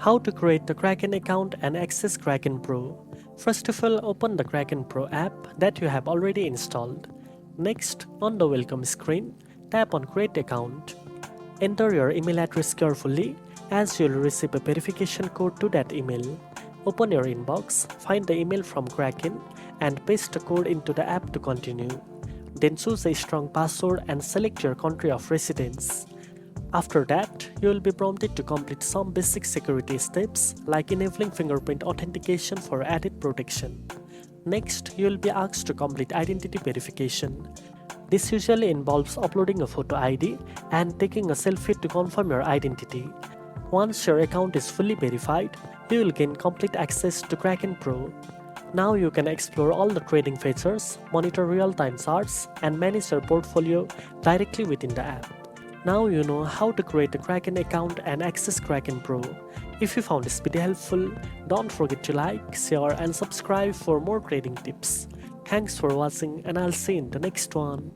How to create the Kraken account and access Kraken Pro. First of all, open the Kraken Pro app that you have already installed. Next, on the welcome screen, tap on Create Account. Enter your email address carefully as you'll receive a verification code to that email. Open your inbox, find the email from Kraken and paste the code into the app to continue. Then choose a strong password and select your country of residence. After that, you will be prompted to complete some basic security steps like enabling fingerprint authentication for added protection. Next, you will be asked to complete identity verification. This usually involves uploading a photo ID and taking a selfie to confirm your identity. Once your account is fully verified, you will gain complete access to Kraken Pro. Now you can explore all the trading features, monitor real-time charts, and manage your portfolio directly within the app. Now you know how to create a Kraken account and access Kraken Pro. If you found this video helpful, don't forget to like, share and subscribe for more trading tips. Thanks for watching and I'll see you in the next one.